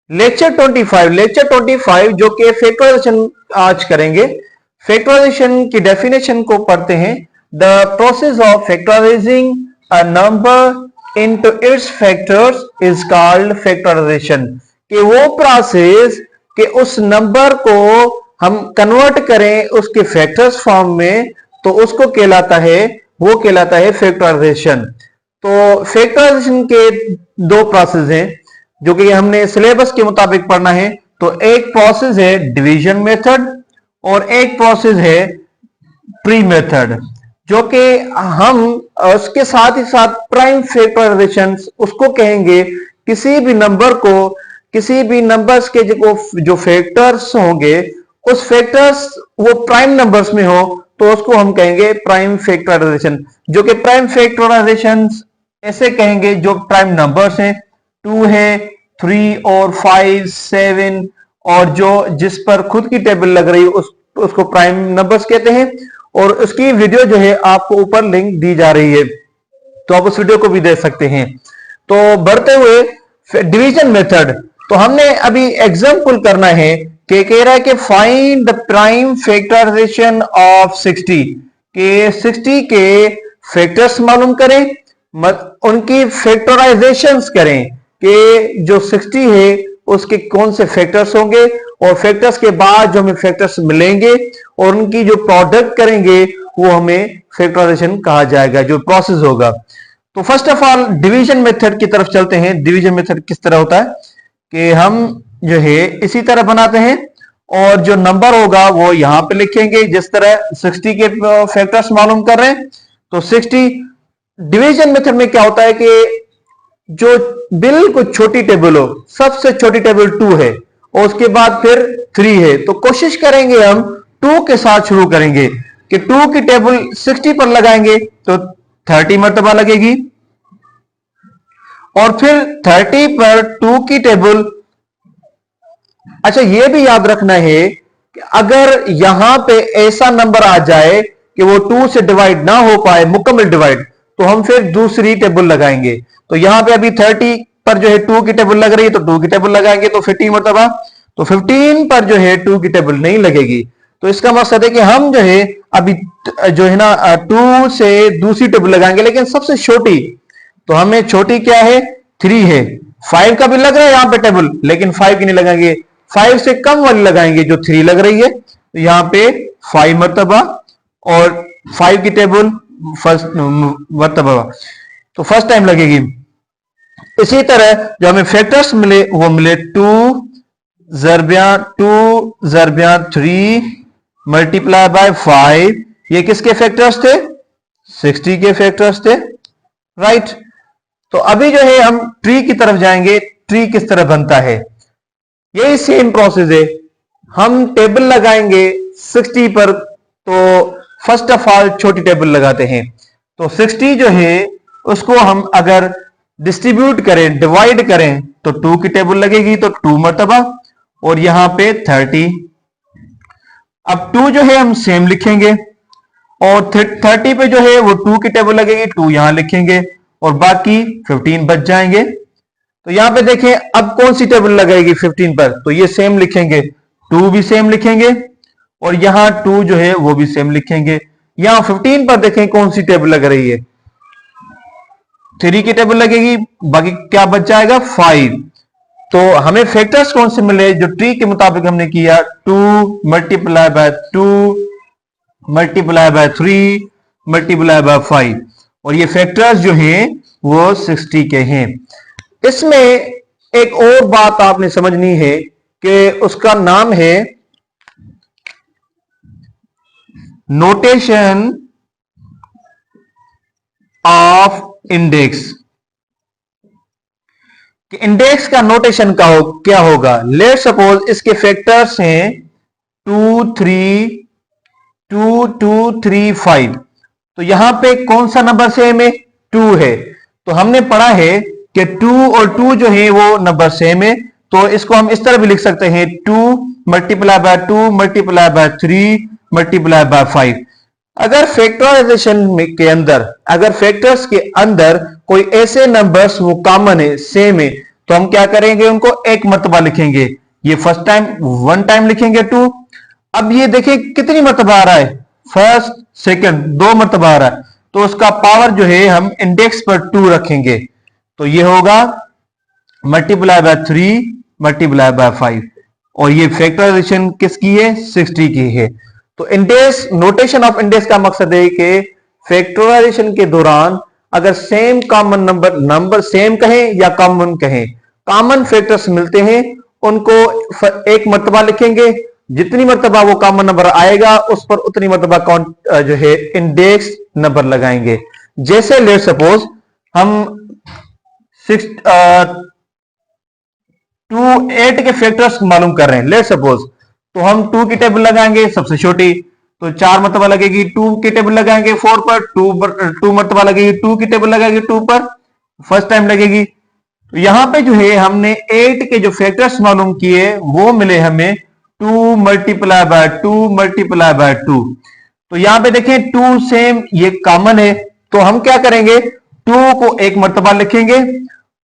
Lecture 25 जो कि factorisation आज करेंगे। फैक्टराइजेशन की डेफिनेशन को पढ़ते हैं। The process of factorising a number into its factors is called factorisation. कि वो प्रोसेस कि उस नंबर को हम कन्वर्ट करें उसके फैक्टर्स फॉर्म में, तो उसको कहलाता है फैक्टराइजेशन। तो फैक्टराइजेशन के दो प्रोसेस हैं जो कि हमने सिलेबस के मुताबिक पढ़ना है। तो एक प्रोसेस है डिवीजन मेथड और एक प्रोसेस है प्री मेथड, जो कि हम उसके साथ ही साथ प्राइम फैक्टराइजेशन उसको कहेंगे। किसी भी नंबर्स के जो फैक्टर्स होंगे उस फैक्टर्स वो प्राइम नंबर्स में हो तो उसको हम कहेंगे प्राइम फैक्टराइजेशन। जो कि प्राइम फैक्टराइजेशन ऐसे कहेंगे जो प्राइम नंबर्स हैं, 2 है, 3 और 5, 7 और जो जिस पर खुद की टेबल लग रही है उसको प्राइम नंबर्स कहते हैं। और उसकी वीडियो जो है आपको ऊपर लिंक दी जा रही है, तो आप उस वीडियो को भी देख सकते हैं। तो बढ़ते हुए डिवीजन मेथड, तो हमने अभी एग्जांपल करना है कि कह रहा है कि find the prime factorisation of 60 के 60 के फैक्टर्स मालूम करें, उनकी फैक्टराइजेशंस करें कि जो 60 है उसके कौन से फैक्टर्स होंगे और फैक्टर्स के बाद जो हमें फैक्टर्स मिलेंगे और उनकी जो प्रोडक्ट करेंगे वो हमें फैक्टराइजेशन कहा जाएगा, जो प्रोसेस होगा। तो first of all division method की तरफ चलते हैं। डिवीजन मेथड किस तरह होता है कि हम जो है इसी तरह बनाते हैं और जो नंबर होगा वो यहां पे लिखेंगे। जिस तरह 60 के फैक्टर्स मालूम कर रहे हैं तो 60 डिवीजन मेथड में क्या होता है कि जो बिल्कुल छोटी टेबल हो, सबसे छोटी टेबल 2 है और उसके बाद फिर 3 है, तो कोशिश करेंगे हम 2 के साथ शुरू करेंगे कि 2 की टेबल 60 पर लगाएंगे तो 30 मरतबा लगेगी और फिर 30 पर 2 की टेबल। अच्छा, यह भी याद रखना है कि अगर यहां पे ऐसा नंबर आ जाए कि वो 2 से डिवाइड ना हो पाए, मुकम्मल डिवाइड, तो हम फिर दूसरी टेबल लगाएंगे। तो यहां पे अभी 30 पर जो है 2 की टेबल लग रही है तो 2 की टेबल लगाएंगे तो 15 मरतबा, तो 15 पर जो है 2 की टेबल नहीं लगेगी। तो इसका मकसद है कि हम जो है अभी जो है ना 2 से दूसरी टेबल लगाएंगे, लेकिन सबसे छोटी, तो हमें छोटी क्या है, 3 है। 5 का भी लग रहा है यहां पे टेबल, लेकिन 5 की नहीं लगाएंगे, 5 से कम वाली लगाएंगे जो 3 लग रही है। तो यहां पे 5 मरतबा और 5 की टेबल फर्स्ट मरतबा, तो फर्स्ट टाइम लगेगी। इसी तरह जो हमें फैक्टर्स मिले वो मिले 2 ज़रबिया 3 मल्टीप्लाई बाय 5। ये किसके फैक्टर्स थे, 60 के फैक्टर्स थे, राइट। तो अभी जो है हम ट्री की तरफ जाएंगे। ट्री किस तरह बनता है, यही सेम प्रोसेस है। हम टेबल लगाएंगे 60 पर, तो फर्स्ट ऑफ ऑल छोटी टेबल लगाते हैं। तो 60 जो है उसको हम अगर डिस्ट्रीब्यूट करें, डिवाइड करें, तो 2 की टेबल लगेगी तो 2 मरतबा और यहां पे 30। अब 2 जो है हम सेम लिखेंगे और 30 पे जो है वो 2 की टेबल लगेगी, 2 यहां लिखेंगे और बाकी 15 बच जाएंगे। तो यहां पे देखें अब कौन सी टेबल लगाएगी 15 पर, तो ये सेम लिखेंगे, 2 भी सेम लिखेंगे और यहां 2 जो है वो भी सेम लिखेंगे। यहां 15 पर देखें कौन सी टेबल लग रही है, 3 की टेबल लगेगी, बाकी क्या बच जाएगा, 5। तो हमें फैक्टर्स कौन से मिले जो ट्री के मुताबिक हमने किया, 2 multiply by 2 multiply by 3 multiply by 5, और ये फैक्टर्स जो हैं वो 60 के हैं। इसमें एक और बात आपने समझनी है कि उसका नाम है नोटेशन ऑफ इंडेक्स। कि इंडेक्स का नोटेशन क्या होगा। लेट सपोज इसके फैक्टर्स हैं 2 3 2 2 3 5, तो यहां पे कौन सा नंबर सेम है, 2 है। तो हमने पढ़ा है कि 2 और 2 जो है वो नंबर सेम है, तो इसको हम इस तरह भी लिख सकते हैं 2 multiply by 2 multiply by 3 multiply by 5। अगर फैक्टराइजेशन के अंदर, अगर फैक्टर्स के अंदर कोई ऐसे नंबर्स वो कॉमन है, सेम है, तो हम क्या करेंगे, उनको एक मर्तबा लिखेंगे। ये फर्स्ट टाइम 1 टाइम लिखेंगे 2। अब ये देखिए कितनी मर्तबा आ रहा है, फर्स्ट सेकंड 2 मर्तबा आ रहा है, तो उसका पावर जो है हम इंडेक्स पर 2 रखेंगे। तो ये होगा मल्टीप्लाई बाय 3 मल्टीप्लाई बाय 5, और ये फैक्टराइजेशन किसकी है, 60 की है। तो इंडेक्स, नोटेशन ऑफ इंडेक्स का मकसद है कि फैक्टराइजेशन के दौरान अगर सेम कॉमन नंबर सेम कहें या कॉमन कहें, कॉमन फैक्टर्स मिलते हैं, उनको एक मर्तबा लिखेंगे। जितनी मर्तबा वो कॉमन नंबर आएगा उस पर उतनी मर्तबा जो है इंडेक्स नंबर लगाएंगे। जैसे लेट सपोज हम 8 के फैक्टर्स मालूम कर रहे हैं लेट सपोज, तो हम 2 की टेबल लगाएंगे सबसे छोटी, तो 4 मर्तबा लगेगी। 2 की टेबल लगाएंगे 4 पर, 2 मर्तबा लगेगी। 2 की टेबल लगाएंगे 2 पर, फर्स्ट टाइम लगेगी। तो यहां पे जो है हमने 8 के जो फैक्टर्स मालूम किए वो मिले हमें 2 मल्टीप्लाई बाय 2 मल्टीप्लाई बाय 2। तो यहां पे देखें 2 सेम, ये कॉमन है, तो हम क्या करेंगे, 2 को एक मर्तबा लिखेंगे।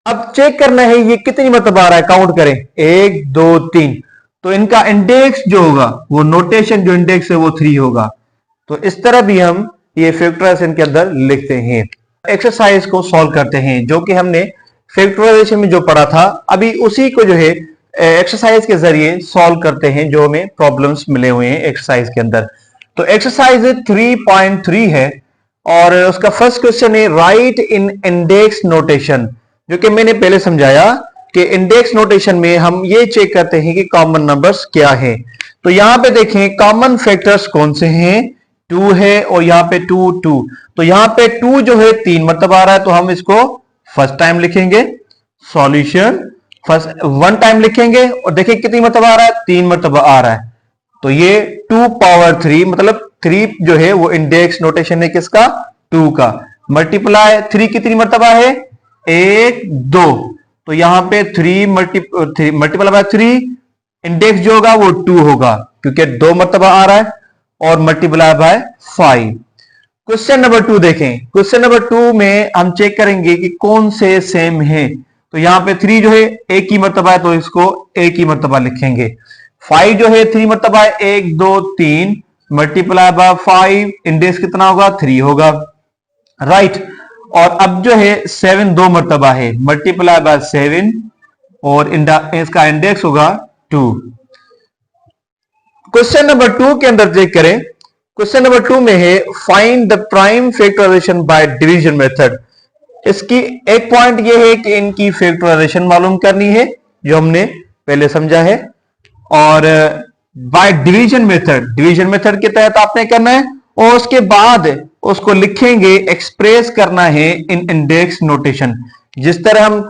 अब चेक करना है ये कितनी मर्तबा आ रहा है, काउंट करें 1 2 3। तो इनका इंडेक्स जो होगा, वो नोटेशन जो इंडेक्स है वो 3 होगा। तो इस तरह भी हम ये फैक्टराइजेशन के अंदर लिखते हैं। एक्सरसाइज को सॉल्व करते हैं, जो कि हमने फैक्टराइजेशन में जो पढ़ा था, अभी उसी को जो है एक्सरसाइज के जरिए सॉल्व करते हैं, जो हमें प्रॉब्लम्स मिले हुए हैं एक्सरसाइज के अंदर। तो एक्सरसाइज 3.3 है और उसका फर्स्ट क्वेश्चन है राइट इन इंडेक्स नोटेशन, जो कि मैंने पहले समझाया कि इंडेक्स नोटेशन में हम ये चेक करते हैं कि कॉमन नंबर्स क्या है। तो यहां पे देखें कॉमन फैक्टर्स कौन से हैं, 2 है और यहां पे 2 2। तो यहां पे 2 जो है 3 मर्तबा आ रहा है, तो हम इसको फर्स्ट टाइम लिखेंगे। सॉल्यूशन फर्स्ट 1 टाइम लिखेंगे और देखिए कितनी मर्तबा आ रहा है, 3 मर्तबा आ रहा है। तो ये 2 पावर 3, मतलब 3 जो है वो इंडेक्स नोटेशन है किसका, 2 का। मल्टीप्लाई 3 कितनी मर्तबा है, 1 2। तो यहां पे 3 मल्टीप्लाई बाय 3, इंडेक्स जो होगा वो 2 होगा क्योंकि 2 मर्तबा आ रहा है, और मल्टीप्लाई बाय 5। क्वेश्चन नंबर 2 देखें। क्वेश्चन नंबर 2 में हम चेक करेंगे कि कौन से सेम है। तो यहां पे 3 जो है एक ही मर्तबा है, तो इसको एक ही मर्तबा लिखेंगे। 5 जो है 3 मर्तबा है, 1 2 3 मल्टीप्लाई बाय 5, इंडेक्स कितना होगा, 3 होगा, राइट। और अब जो है 7 2 मर्तबा है, मल्टीप्लाई बाय 7 और इसका इंडेक्स होगा 2। क्वेश्चन नंबर 2 के अंदर चेक करें। क्वेश्चन नंबर 2 में है find the prime factorisation by division method. इसकी एक पॉइंट ये है कि इनकी फैक्टराइजेशन मालूम करनी है, जो हमने पहले समझा है, और बाय डिवीजन मेथड के तहत आपने करना है, और उसके बाद उसको लिखेंगे, एक्सप्रेस करना है इन इंडेक्स नोटेशन। जिस तरह हम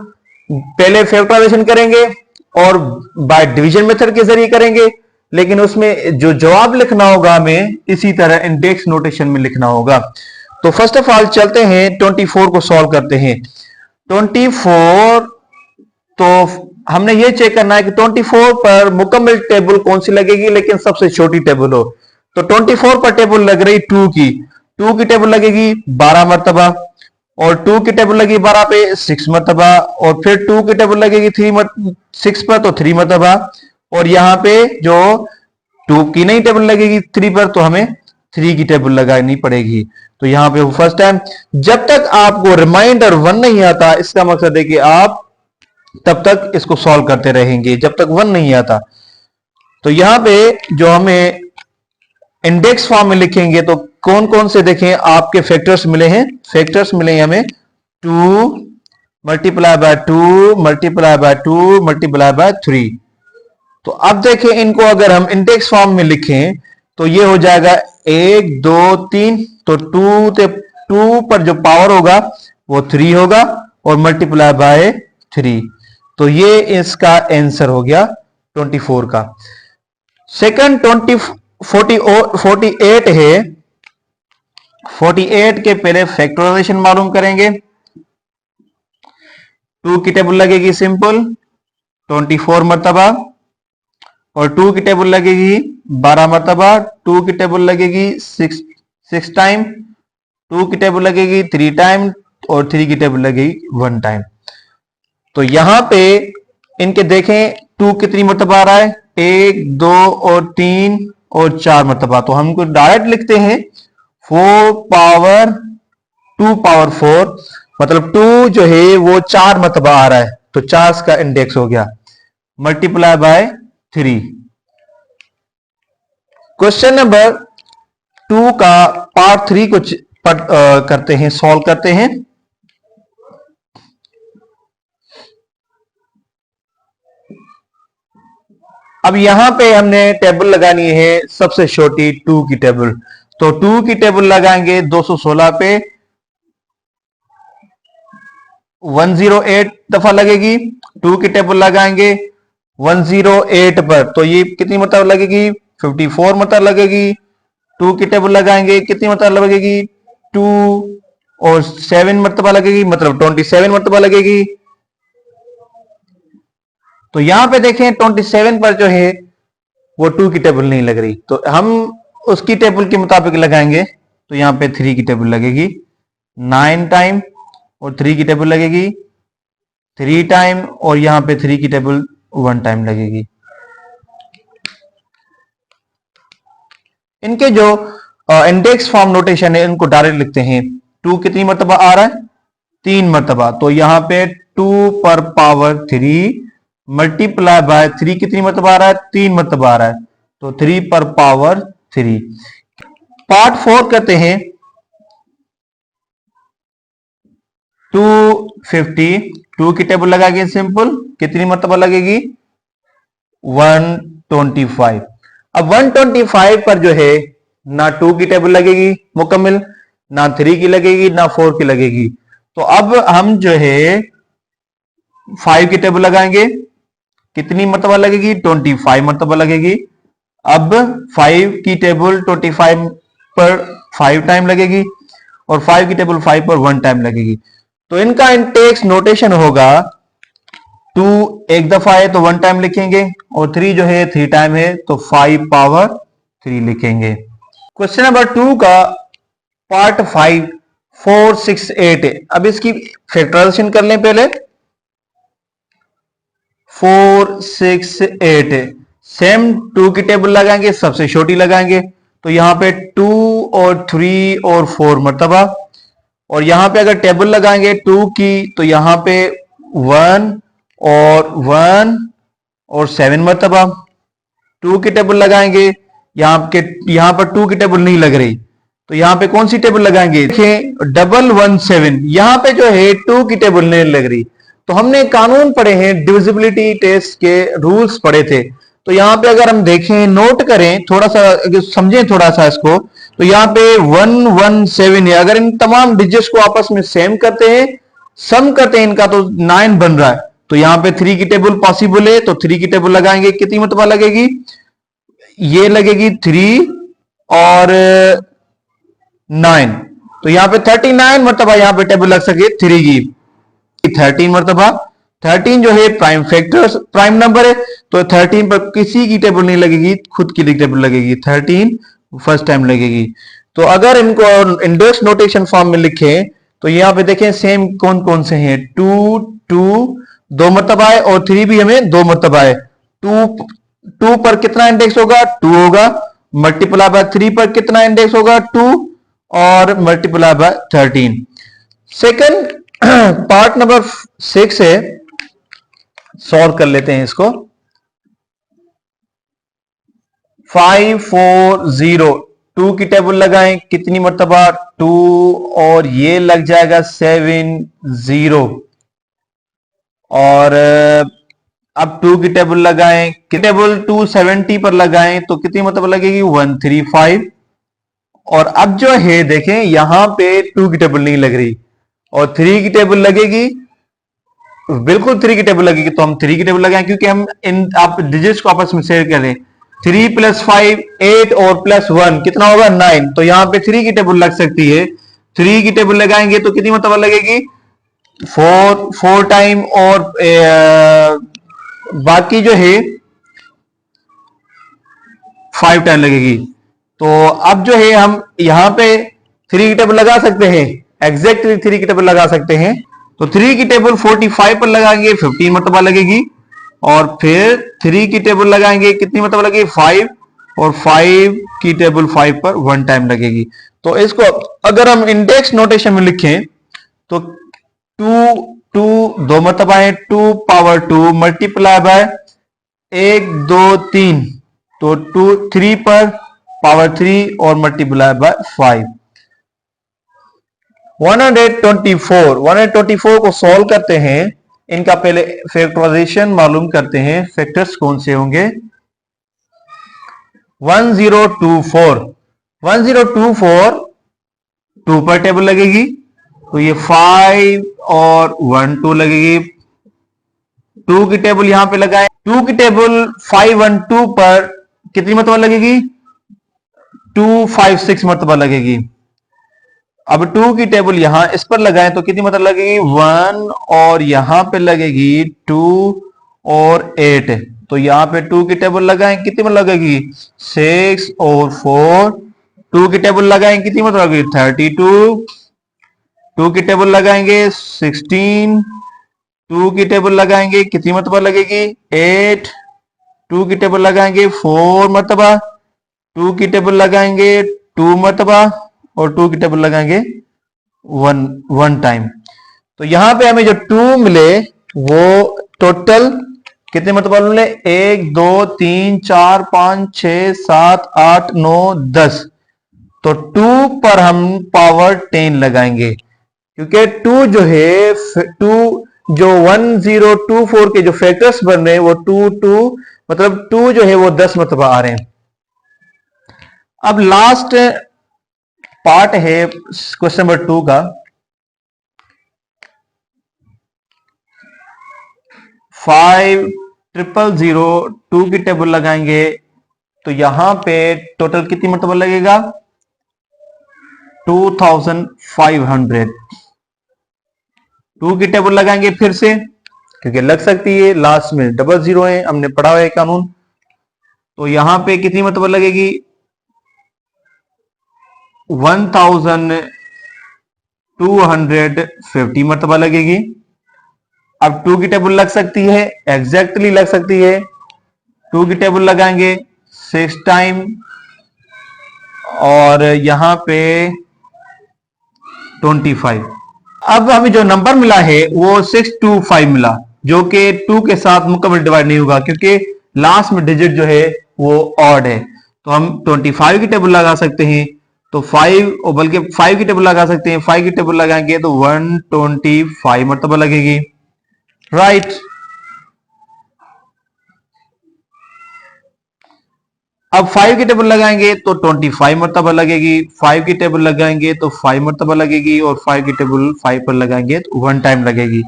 पहले फैक्टराइजेशन करेंगे और बाय डिवीजन मेथड के जरिए करेंगे, लेकिन उसमें जो जवाब लिखना होगा हमें इसी तरह इंडेक्स नोटेशन में लिखना होगा। तो फर्स्ट ऑफ ऑल चलते हैं 24 को सॉल्व करते हैं। 24, तो हमने ये चेक करना है कि 24 पर मुकम्मल टेबल कौन सी लगेगी, लेकिन सबसे छोटी टेबल हो। तो 24 पर टेबल लग रही 2 की टेबल लगेगी 12 मरतबा, और 2 की टेबल लगेगी 12 पे 6 मरतबा, और फिर 2 की टेबल लगेगी 6 पर तो 3 मरतबा, और यहां पे जो 2 की नहीं टेबल लगेगी 3 पर, तो हमें 3 की टेबल लगानी पड़ेगी। तो यहां पे फर्स्ट टाइम, जब तक आपको रिमाइंडर 1 नहीं आता, इसका मकसद है कि आप तब तक इसको सॉल्व करते रहेंगे जब तक 1 नहीं आता। तो यहां पे जो हमें इंडेक्स फॉर्म में लिखेंगे, तो कौन कौन से देखें आपके फैक्टर्स मिले हैं, फैक्टर्स मिले हैं हमें 2 multiply by 2 multiply by 2 multiply by 3। तो अब देखें इनको अगर हम इंडेक्स फॉर्म में लिखें तो ये हो जाएगा 1 2 3, तो 2 पर जो पावर होगा वो 3 होगा, और मल्टीप्लाई बाय 3। तो ये इसका आंसर हो गया 24 का। सेकंड 48 है। 48 के पहले फैक्टराइजेशन मालूम करेंगे। 2 की टेबल लगेगी सिंपल 24 मरतबा, और 2 की टेबल लगेगी 12 मरतबा, 2 की टेबल लगेगी 6 टाइम, 2 की टेबल लगेगी 3 टाइम, और 3 की टेबल लगेगी 1 टाइम। तो यहां पे इनके देखें 2 कितनी मरतबा आ रहा है, 1 2 और 3 और 4 मरतबा। तो हमको डायरेक्ट लिखते हैं 4 पावर 2 पावर 4, मतलब 2 जो है वो 4 मरतबा आ रहा है, तो 4 का इंडेक्स हो गया, मल्टीप्लाई बाय 3। क्वेश्चन नंबर 2 का पार्ट 3 को करते हैं, सॉल्व करते हैं। अब यहां पे हमने टेबल लगानी है सबसे छोटी 2 की टेबल, तो 2 की टेबल लगाएंगे 216 पे 108 दफा लगेगी। 2 की टेबल लगाएंगे 108 पर, तो ये कितनी मतलब लगेगी, 54 मतलब लगेगी। 2 की टेबल लगाएंगे कितनी मतलब लगेगी, 2 और 7 मरतबा लगेगी, मतलब 27 मरतबा लगेगी। तो यहां पे देखें 27 पर जो है वो 2 की टेबल नहीं लग रही, तो हम उसकी टेबल के मुताबिक लगाएंगे। तो यहां पे 3 की टेबल लगेगी 9 टाइम, और 3 की टेबल लगेगी 3 टाइम, और यहां पे 3 की टेबल 1 टाइम लगेगी। इनके जो इंडेक्स फॉर्म नोटेशन है इनको डायरेक्ट लिखते हैं। 2 कितनी मरतबा आ रहा है, 3 मरतबा, तो यहां पे 2 पर पावर 3 मल्टीप्लाई बाय 3 कितनी मरतबा आ रहा है, 3 मरतबा आ रहा है, तो 3 पर पावर 3। पार्ट 4 करते हैं। 250, 2 की टेबल लगाएंगे सिंपल, कितनी मरतबा लगेगी, 125। अब 125 पर जो है ना 2 की टेबल लगेगी मुकम्मल, ना 3 की लगेगी, ना 4 की लगेगी। तो अब हम जो है 5 की टेबल लगाएंगे, कितनी मरतबा लगेगी, 25 मरतबा लगेगी। अब 5 की टेबल 25 पर 5 टाइम लगेगी, और 5 की टेबल 5 पर 1 टाइम लगेगी। तो इनका इंटेक्स नोटेशन होगा, 2 एक दफा है तो 1 टाइम लिखेंगे, और 3 जो है 3 टाइम है तो 5 पावर 3 लिखेंगे। क्वेश्चन नंबर 2 का पार्ट 5 4 6 8 है। अब इसकी फैक्टराइजेशन कर लें पहले। 4 6 8 है, सेम 2 की टेबल लगाएंगे, सबसे छोटी लगाएंगे, तो यहां पे 2 और 3 और 4 मरतबा, और यहां पे अगर टेबल लगाएंगे 2 की तो यहां पे 1 और 1 और 7 मरतबा। 2 की टेबल लगाएंगे, यहां पर 2 की टेबल नहीं लग रही, तो यहां पे कौन सी टेबल लगाएंगे, देखें 117, यहां पे जो है 2 की टेबल नहीं लग रही। तो हमने कानून पढ़े हैं, डिविजिबिलिटी टेस्ट के रूल्स पढ़े थे। तो यहां पे अगर हम देखें, नोट करें थोड़ा सा, समझें थोड़ा सा इसको, तो यहां पे 117 है, अगर इन तमाम डिजिट्स को आपस में सेम करते हैं, सम करते हैं इनका, तो 9 बन रहा है। तो यहां पे 3 की टेबल पॉसिबल है, तो 3 की टेबल लगाएंगे, कितनी मरतबा लगेगी, ये लगेगी 3 और 9, तो यहां पे 39 मरतबा यहां पे टेबल लग सके 3 की, 13 मरतबा। 13 जो है प्राइम फैक्टर, प्राइम नंबर है, तो 13 पर किसी की टेबल नहीं लगेगी, खुद की टेबल लगेगी, 13 फर्स्ट टाइम लगेगी। तो अगर इनको इंडेक्स नोटेशन फॉर्म में लिखें, तो यहां पे देखें सेम कौन कौन से हैं, 2 2 2 मरतबा है, और 3 भी हमें 2 मरतबा है। 2 पर कितना इंडेक्स होगा, 2 होगा, मल्टीप्लाई बाय 3 पर कितना इंडेक्स होगा, 2, और multiply by 13। Second part number 6 है, सॉल्व कर लेते हैं इसको। 540, 2 की टेबल लगाएं, कितनी मरतबा, 2, और ये लग जाएगा 70, और अब 2 की टेबल लगाएं, की टेबल 270 पर लगाएं, तो कितनी मरतबा लगेगी, 135। और अब जो है देखें यहां पे 2 की टेबल नहीं लग रही, और 3 की टेबल लगेगी, बिल्कुल 3 की टेबल लगेगी, तो हम 3 की टेबल लगाएं, क्योंकि हम इन आप डिजिट्स को आपस में शेयर करें। 3 + 5 8, और +1 कितना होगा, 9, तो यहां पे 3 की टेबल लग सकती है। 3 की टेबल लगाएंगे तो कितनी मतलब लगेगी, 4 टाइम, और बाकी जो है 5 टाइम लगेगी। तो अब जो है हम यहां पे 3 की टेबल लगा सकते हैं, एग्जैक्टली 3 की टेबल लगा सकते हैं। तो 3 की टेबल 45 पर लगाएंगे 15 मरतबा लगेगी, और फिर 3 की टेबल लगाएंगे कितनी मरतबा लगेगी 5, और 5 की टेबल 5 पर 1 टाइम लगेगी। तो इसको अगर हम इंडेक्स नोटेशन में लिखें तो 2 मरतबा है 2 पावर 2 मल्टीप्लाई बाय 1 2 3, तो 3 पर पावर 3 और मल्टीप्लाई बाय 5। 124 को सॉल्व करते हैं, इनका पहले फैक्टराइजेशन मालूम करते हैं, फैक्टर्स कौन से होंगे। 1024 2 पर टेबल लगेगी, तो ये 5 और 1 2 लगेगी। 2 की टेबल यहां पे लगाएं, 2 की टेबल 5 1 2 पर कितनी मरतबा लगेगी 2 5 6 मरतबा लगेगी। अब 2 की टेबल यहां इस पर लगाएं तो कितनी मतलब लगेगी 1, और यहां पे लगेगी 2 और 8, तो यहां पे 2 की टेबल लगाएं कितनी मतलब लगेगी 6 और 4, 2 की टेबल लगाएं कितनी मतलब लगेगी 32, 2 की टेबल लगाएंगे 16, 2 की टेबल लगाएंगे कितनी मरतबा लगेगी 8, 2 की टेबल लगाएंगे 4 मरतबा, 2 की टेबल लगाएंगे 2 मरतबा, और 2 की टेबल लगाएंगे 1 टाइम। तो यहां पे हमें जो 2 मिले वो टोटल कितने मरतबा मिले 1 2 3 4 5 6 7 8 9 10, तो 2 पर हम पावर 10 लगाएंगे, क्योंकि 2 जो है 2 जो 1024 के जो फैक्टर्स बन रहे हैं वो 2 मतलब 2 जो है वो 10 मरतबा आ रहे हैं। अब लास्ट पार्ट है क्वेश्चन नंबर 2 का। 5000 2 की टेबल लगाएंगे तो यहां पे टोटल कितनी मरतबा लगेगा 2500। 2 की टेबल लगाएंगे फिर से, क्योंकि लग सकती है, लास्ट में डबल जीरो है, हमने पढ़ा हुआ है कानून। तो यहां पे कितनी मरतबा लगेगी 1250 मरतबा लगेगी। अब 2 की टेबल लग सकती है, एग्जैक्टली लग सकती है। 2 की टेबल लगाएंगे 6 टाइम, और यहां पे 25। अब हमें जो नंबर मिला है वो 625 मिला, जो कि 2 के साथ मुकम्मल डिवाइड नहीं होगा, क्योंकि लास्ट में डिजिट जो है वो ऑड है। तो हम 25 की टेबल लगा सकते हैं, तो 5, और बल्कि 5 की टेबल लगा सकते हैं। 5 की टेबल लगाएंगे तो 125 मरतबा लगेगी, राइट। अब 5 की टेबल लगाएंगे तो 25 मरतबा लगेगी, 5 की टेबल लगाएंगे तो 5 मरतबा लगेगी, और 5 की टेबल 5 पर लगाएंगे तो 1 टाइम लगेगी।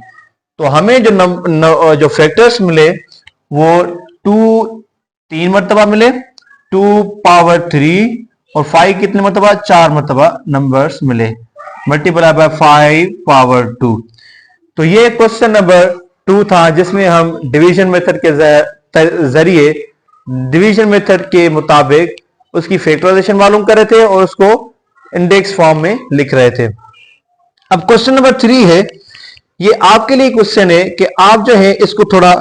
तो हमें जो फैक्टर्स मिले वो 3 मरतबा मिले, 2 पावर 3, और 5 कितने मरतबा 4 मरतबा नंबर्स मिले, मल्टीप्लाई बाय 5 पावर 2। तो ये क्वेश्चन नंबर 2 था, जिसमें हम डिवीजन मेथड के जरिए डिवीजन मेथड के मुताबिक उसकी फैक्टराइजेशन मालूम कर रहे थे और उसको इंडेक्स फॉर्म में लिख रहे थे। अब क्वेश्चन नंबर 3 है, ये आपके लिए क्वेश्चन है कि आप जो है इसको थोड़ा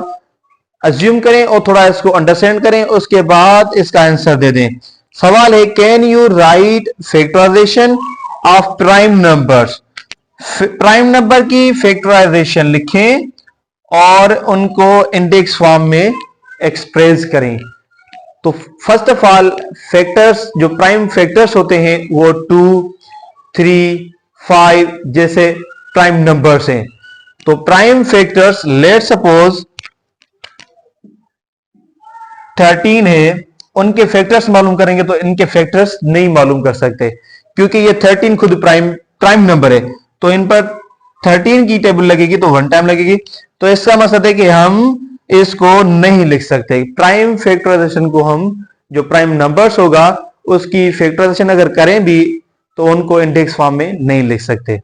अज्यूम करें और थोड़ा इसको अंडरस्टैंड करें, उसके बाद इसका आंसर दे दें। सवाल है, can you write factorisation of prime numbers. Prime number की फैक्टराइजेशन लिखें और उनको इंडेक्स फॉर्म में एक्सप्रेस करें। तो फर्स्ट ऑफ ऑल फैक्टर्स, जो प्राइम फैक्टर्स होते हैं वो 2 3 5 जैसे प्राइम नंबर्स हैं। तो प्राइम फैक्टर्स, लेट सपोज 13 है, उनके फैक्टर्स मालूम करेंगे तो इनके फैक्टर्स नहीं मालूम कर सकते, क्योंकि ये 13 खुद प्राइम नंबर है। तो इन पर 13 की टेबल लगेगी तो 1 टाइम लगेगी। तो इसका मतलब है कि हम इसको नहीं लिख सकते। प्राइम फैक्टराइजेशन को हम, जो प्राइम नंबर्स होगा उसकी फैक्टराइजेशन अगर करें भी तो उनको इंडेक्स फॉर्म में नहीं लिख सकते।